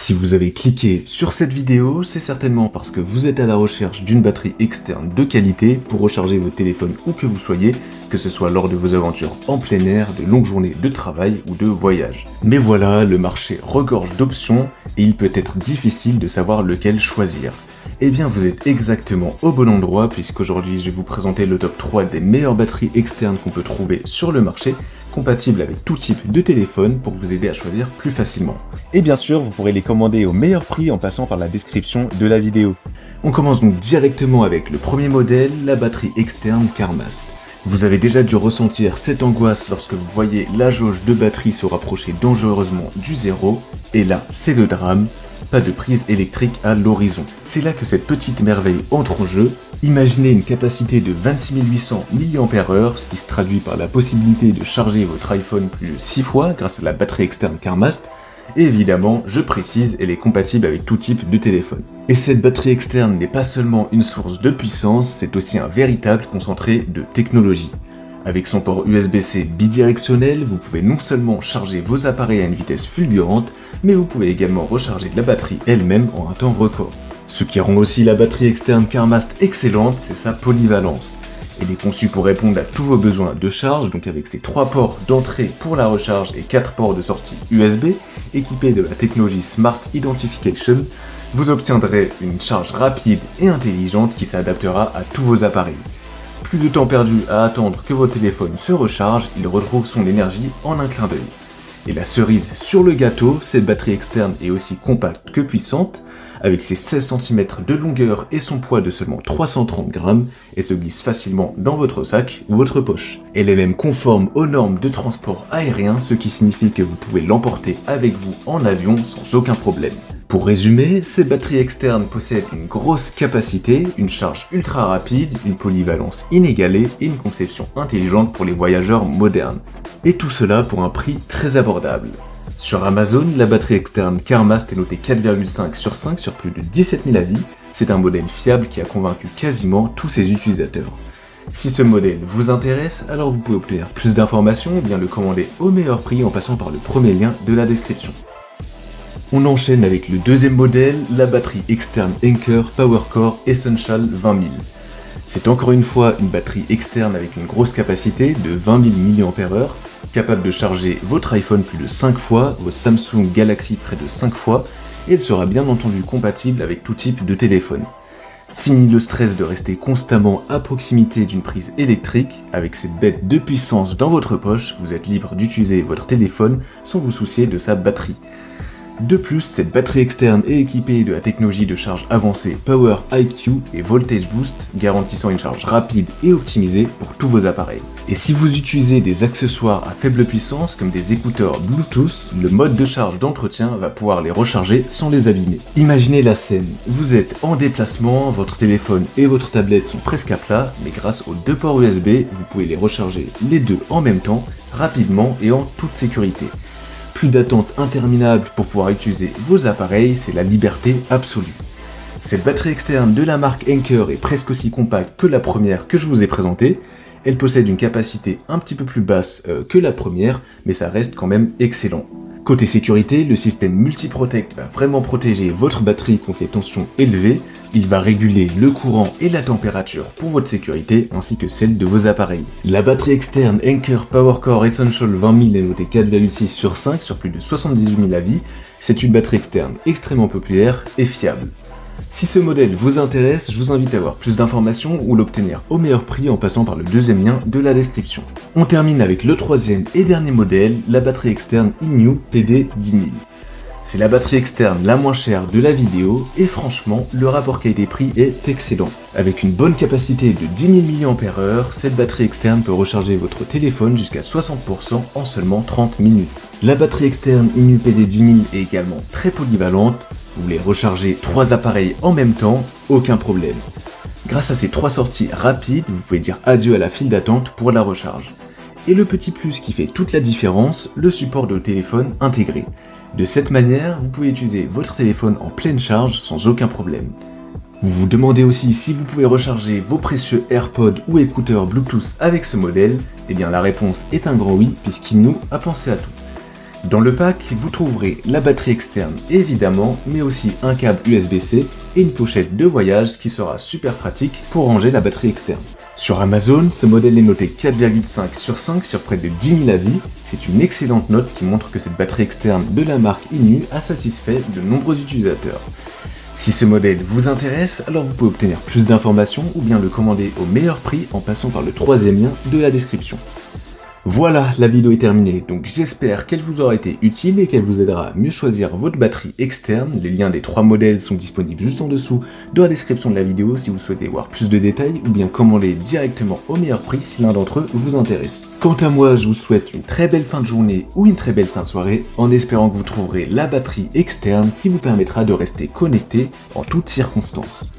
Si vous avez cliqué sur cette vidéo, c'est certainement parce que vous êtes à la recherche d'une batterie externe de qualité pour recharger votre téléphone où que vous soyez, que ce soit lors de vos aventures en plein air, de longues journées de travail ou de voyage. Mais voilà, le marché regorge d'options et il peut être difficile de savoir lequel choisir. Eh bien vous êtes exactement au bon endroit puisqu'aujourd'hui je vais vous présenter le top 3 des meilleures batteries externes qu'on peut trouver sur le marché, compatibles avec tout type de téléphone pour vous aider à choisir plus facilement. Et bien sûr, vous pourrez les commander au meilleur prix en passant par la description de la vidéo. On commence donc directement avec le premier modèle, la batterie externe Carmast. Vous avez déjà dû ressentir cette angoisse lorsque vous voyez la jauge de batterie se rapprocher dangereusement du zéro, et là, c'est le drame. Pas de prise électrique à l'horizon. C'est là que cette petite merveille entre en jeu. Imaginez une capacité de 26 800 mAh, ce qui se traduit par la possibilité de charger votre iPhone plus de 6 fois grâce à la batterie externe Carmast. Et évidemment, je précise, elle est compatible avec tout type de téléphone. Et cette batterie externe n'est pas seulement une source de puissance, c'est aussi un véritable concentré de technologie. Avec son port USB-C bidirectionnel, vous pouvez non seulement charger vos appareils à une vitesse fulgurante, mais vous pouvez également recharger la batterie elle-même en un temps record. Ce qui rend aussi la batterie externe Carmast excellente, c'est sa polyvalence. Elle est conçue pour répondre à tous vos besoins de charge, donc avec ses 3 ports d'entrée pour la recharge et 4 ports de sortie USB, équipés de la technologie Smart Identification, vous obtiendrez une charge rapide et intelligente qui s'adaptera à tous vos appareils. Plus de temps perdu à attendre que votre téléphone se recharge, il retrouve son énergie en un clin d'œil. Et la cerise sur le gâteau, cette batterie externe est aussi compacte que puissante. Avec ses 16 cm de longueur et son poids de seulement 330 grammes, elle se glisse facilement dans votre sac ou votre poche. Elle est même conforme aux normes de transport aérien, ce qui signifie que vous pouvez l'emporter avec vous en avion sans aucun problème. Pour résumer, ces batteries externes possèdent une grosse capacité, une charge ultra rapide, une polyvalence inégalée et une conception intelligente pour les voyageurs modernes. Et tout cela pour un prix très abordable. Sur Amazon, la batterie externe Carmast est notée 4,5 sur 5 sur plus de 17 000 avis. C'est un modèle fiable qui a convaincu quasiment tous ses utilisateurs. Si ce modèle vous intéresse, alors vous pouvez obtenir plus d'informations ou bien le commander au meilleur prix en passant par le premier lien de la description. On enchaîne avec le deuxième modèle, la batterie externe Anker PowerCore Essential 20 000. C'est encore une fois une batterie externe avec une grosse capacité de 20 000 mAh, capable de charger votre iPhone plus de 5 fois, votre Samsung Galaxy près de 5 fois, et elle sera bien entendu compatible avec tout type de téléphone. Fini le stress de rester constamment à proximité d'une prise électrique, avec cette bête de puissance dans votre poche, vous êtes libre d'utiliser votre téléphone sans vous soucier de sa batterie. De plus, cette batterie externe est équipée de la technologie de charge avancée Power IQ et Voltage Boost, garantissant une charge rapide et optimisée pour tous vos appareils. Et si vous utilisez des accessoires à faible puissance comme des écouteurs Bluetooth, le mode de charge d'entretien va pouvoir les recharger sans les abîmer. Imaginez la scène, vous êtes en déplacement, votre téléphone et votre tablette sont presque à plat, mais grâce aux 2 ports USB, vous pouvez les recharger les deux en même temps, rapidement et en toute sécurité. Plus d'attente interminable pour pouvoir utiliser vos appareils, c'est la liberté absolue. Cette batterie externe de la marque Anker est presque aussi compacte que la première que je vous ai présentée. Elle possède une capacité un petit peu plus basse que la première, mais ça reste quand même excellent. Côté sécurité, le système Multi-Protect va vraiment protéger votre batterie contre les tensions élevées. Il va réguler le courant et la température pour votre sécurité ainsi que celle de vos appareils. La batterie externe Anker PowerCore Essential 20 000 est notée 4,6 sur 5 sur plus de 78 000 avis. C'est une batterie externe extrêmement populaire et fiable. Si ce modèle vous intéresse, je vous invite à avoir plus d'informations ou l'obtenir au meilleur prix en passant par le deuxième lien de la description. On termine avec le troisième et dernier modèle, la batterie externe Innu PD10000. C'est la batterie externe la moins chère de la vidéo et franchement, le rapport qualité-prix est excellent. Avec une bonne capacité de 10 000 mAh, cette batterie externe peut recharger votre téléphone jusqu'à 60% en seulement 30 minutes. La batterie externe Innu PD10000 est également très polyvalente. Vous voulez recharger 3 appareils en même temps, aucun problème. Grâce à ces 3 sorties rapides, vous pouvez dire adieu à la file d'attente pour la recharge. Et le petit plus qui fait toute la différence, le support de téléphone intégré. De cette manière, vous pouvez utiliser votre téléphone en pleine charge sans aucun problème. Vous vous demandez aussi si vous pouvez recharger vos précieux AirPods ou écouteurs Bluetooth avec ce modèle. Eh bien la réponse est un grand oui puisqu'Innu a pensé à tout. Dans le pack, vous trouverez la batterie externe évidemment, mais aussi un câble USB-C et une pochette de voyage qui sera super pratique pour ranger la batterie externe. Sur Amazon, ce modèle est noté 4,5 sur 5 sur près de 10 000 avis. C'est une excellente note qui montre que cette batterie externe de la marque Inu a satisfait de nombreux utilisateurs. Si ce modèle vous intéresse, alors vous pouvez obtenir plus d'informations ou bien le commander au meilleur prix en passant par le troisième lien de la description. Voilà, la vidéo est terminée, donc j'espère qu'elle vous aura été utile et qu'elle vous aidera à mieux choisir votre batterie externe. Les liens des 3 modèles sont disponibles juste en dessous dans la description de la vidéo si vous souhaitez voir plus de détails ou bien commander directement au meilleur prix si l'un d'entre eux vous intéresse. Quant à moi, je vous souhaite une très belle fin de journée ou une très belle fin de soirée en espérant que vous trouverez la batterie externe qui vous permettra de rester connecté en toutes circonstances.